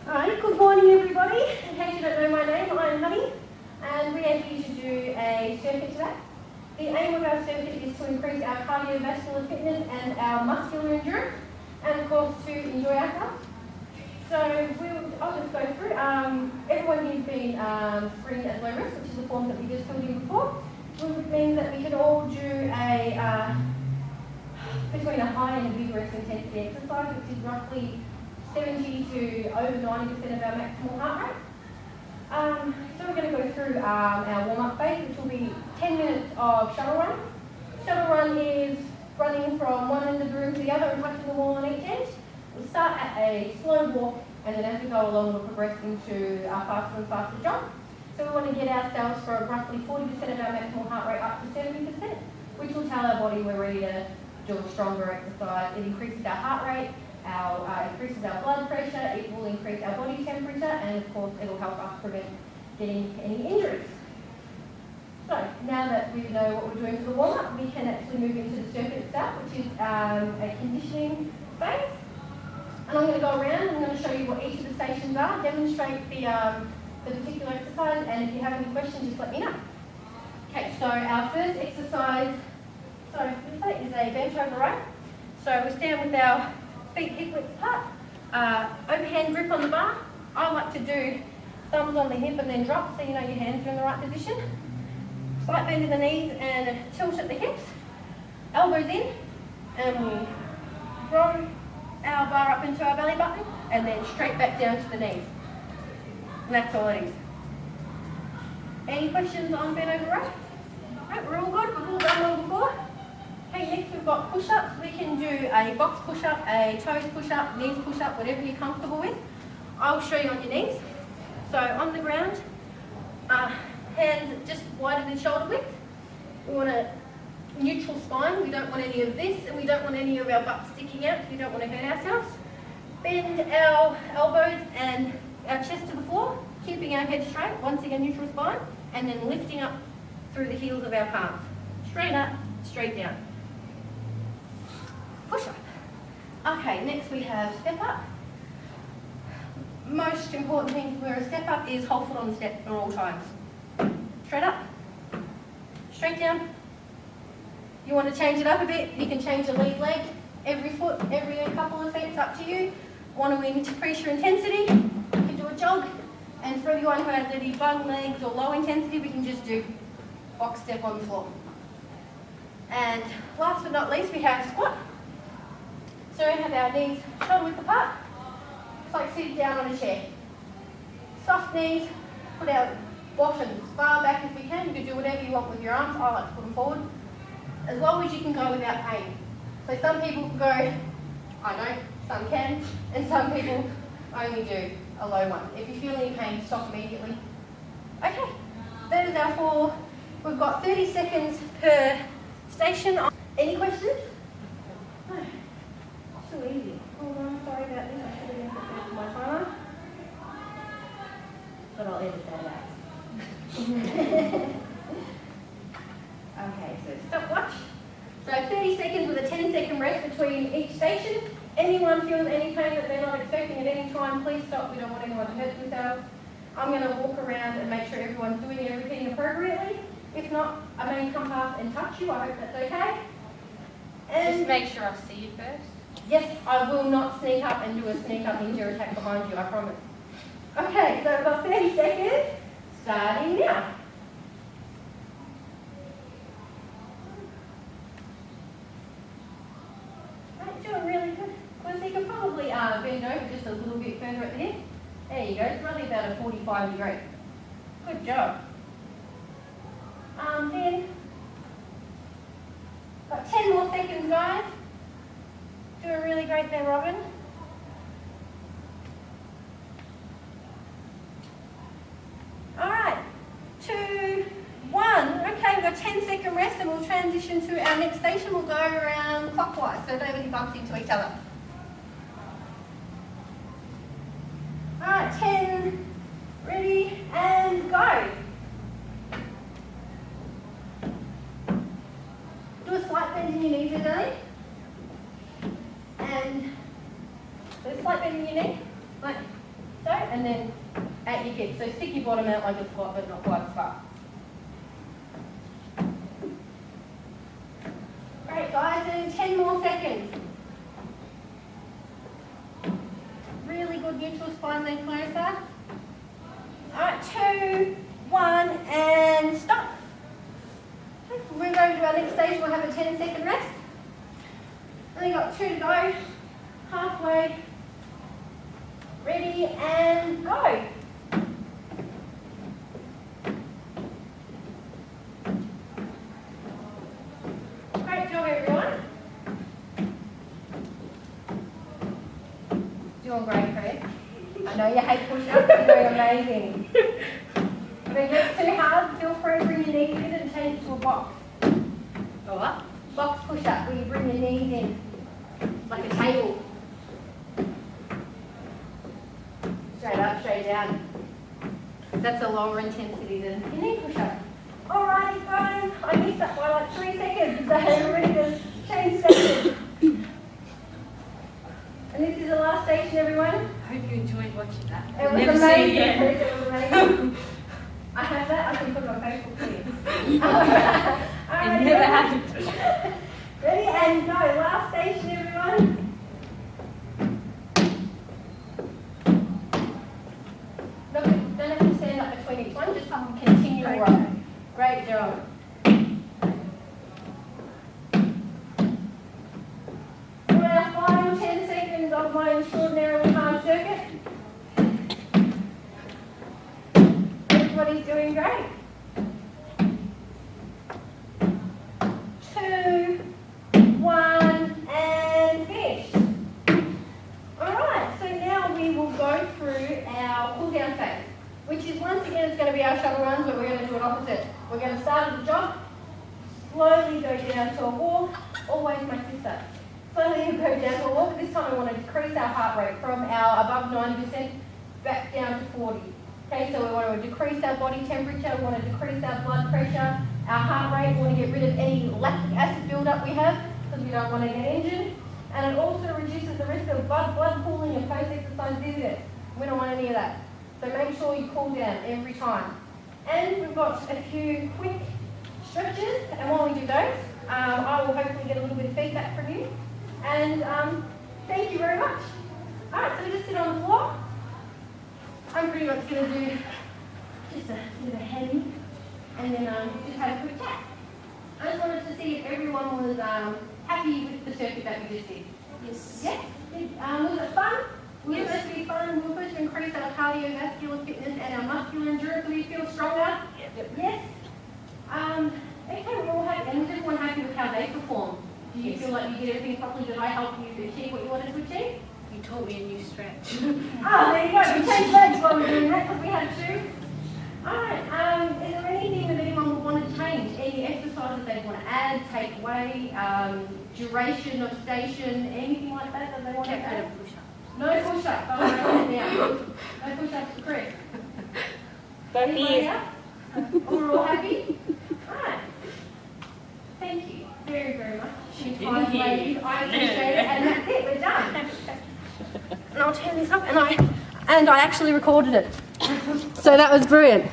Alright, good morning everybody. In case you don't know my name, I'm Honey, and we are here to do a circuit today. The aim of our circuit is to increase our cardiovascular fitness and our muscular endurance, and of course to enjoy ourselves. So I'll just go through. Everyone here's been screened as low risk, which is the form that we just filled in before, which means that we can all do a between a high and a vigorous intensity exercise, which is roughly 70 to over 90% of our maximal heart rate. So we're going to go through our warm-up phase, which will be 10 minutes of shuttle run. Shuttle run is running from one end of the room to the other and touching the wall on each end. We'll start at a slow walk, and then as we go along, we'll progress into our faster and faster jump. So we want to get ourselves from roughly 40% of our maximal heart rate up to 70%, which will tell our body we're ready to do a stronger exercise. It increases our heart rate, increases our blood pressure, it will increase our body temperature, and of course it'll help us prevent getting any injuries. So now that we know what we're doing for the warm-up, we can actually move into the circuit itself, which is a conditioning phase. And I'm going to go around and I'm going to show you what each of the stations are, demonstrate the particular exercise, and if you have any questions, just let me know. Okay, so our first exercise is a bench over row. So we stand with our feet hip width apart, overhand grip on the bar. I like to do thumbs on the hip and then drop so you know your hands are in the right position. Slight bend in the knees and a tilt at the hips. Elbows in, and we roll our bar up into our belly button and then straight back down to the knees. And that's all it is. Any questions on bent over row? Right, we're all good. We've all done one before. Okay, next we've got push-ups. We can do a box push-up, a toes push-up, knees push-up, whatever you're comfortable with. I'll show you on your knees. So on the ground, hands just wider than shoulder width. We want a neutral spine. We don't want any of this, and we don't want any of our butts sticking out because we don't want to hurt ourselves. Bend our elbows and our chest to the floor, keeping our head straight. Once again, neutral spine, and then lifting up through the heels of our palms. Straight up, straight down. Push up. Okay, next we have step up. Most important thing for a step up is whole foot on the step at all times. Straight up, straight down. You want to change it up a bit, you can change the lead leg every foot, every couple of feet, it's up to you. Want to increase your intensity, you can do a jog. And for everyone who has any bung legs or low intensity, we can just do box step on the floor. And last but not least, we have squat. So we have our knees shoulder width apart. It's like sitting down on a chair. Soft knees, put our bottoms far back as we can. You can do whatever you want with your arms. I like to put them forward. As long as you can go without pain. So some people can go, I don't, some can, and some people only do a low one. If you feel any pain, stop immediately. Okay, that is our 4. We've got 30 seconds per station. Any questions? No. So easy. Hold on, sorry about this. I should have put my timer. But I'll edit that out. Okay, so stopwatch. So 30 seconds with a 10-second rest between each station. Anyone feels any pain that they're not expecting at any time, please stop. We don't want anyone to hurt themselves. I'm going to walk around and make sure everyone's doing everything appropriately. If not, I may come past and touch you. I hope that's okay. And just make sure I see you first. Yes, I will not sneak up and do a sneak up ninja attack behind you, I promise. Okay, so we've got 30 seconds, starting now. Right, doing really good. Well, so you can probably bend over just a little bit further at the hip. There you go, it's probably about a 45 degree. Good job. Then, got 10 more seconds, guys. Doing really great there, Robin. All right, 2, 1. Okay, we've got 10-second rest and we'll transition to our next station. We'll go around clockwise so nobody bumps into each other. All right, 10, ready, and go. Do a slight bend in your knees, Ellie. And so a slight bend in your knee, like so, and then at your hips. So stick your bottom out like a squat, but not quite as far. Great, guys, and 10 more seconds. Really good neutral spine length closer. Alright, 2, 1, and stop. Okay, we'll move over to our next stage. We'll have a 10-second rest. Only got 2 to go. Halfway. Ready, and go. Great job, everyone. Doing great, Chris. I know you hate push-ups, you're doing amazing. If it gets too hard, feel free to bring your knees in and change it to a box. A what? Box push-up, where you bring your knees in, like a table. Straight up, straight down. That's a lower intensity than your knee push-up. Alrighty, guys, I missed that by like 3 seconds, so we're ready to change stations. And this is the last station, everyone. I hope you enjoyed watching that. It was Never amazing. seen it again. It was amazing. I have that. I can put it on Facebook here. Alright, It never happened. Ready and go. Last station, everyone. Look, you don't have to stand up between each one. Just continue to roll. Great job. For our final 10 seconds of my extraordinarily hard circuit. Everybody's doing great. 2, 1, and finish. Alright, so now we will go through our cool down phase, which is once again it's going to be our shuttle runs, but we're going to do it opposite. We're going to start at the jog, slowly go down to a walk, always my sister. Slowly go down to a walk. This time we want to decrease our heart rate from our above 90% back down to 40. Okay, so we want to decrease our body temperature, we want to decrease our blood pressure, our heart rate, we want to get rid of any lactic acid buildup we have because we don't want to get injured. And it also reduces the risk of blood pooling and post-exercise dizziness. We don't want any of that. So make sure you cool down every time. And we've got a few quick stretches, and while we do those, I will hopefully get a little bit of feedback from you. And thank you very much. Alright, so we just sit on the floor. I'm pretty much going to do just a bit of a heavy, and then just have a quick chat. I just wanted to see if everyone was happy with the circuit that we just did. Yes. Yes? Was it fun? We were supposed to be fun. We were supposed to increase our cardiovascular fitness and our muscular endurance. Do we feel stronger? Yep. Yes? Okay, we're all happy. And was everyone happy with how they performed? Do you feel like you did everything properly? Did I help you achieve what you wanted to achieve? You taught me a new stretch. There you go. We changed legs while we were doing that because we had to. Alright, is there anything that anyone would want to change? Any exercises they want to add, take away, duration of station, anything like that that they want to Get rid add? of push-ups. No push-ups. I'll write that down. No push-ups for Chris. Anybody else? We're all happy? Alright. Thank you very, very much. You kind ladies. I appreciate it. And that's it. We're done. And I'll turn this up, and I actually recorded it. So that was brilliant.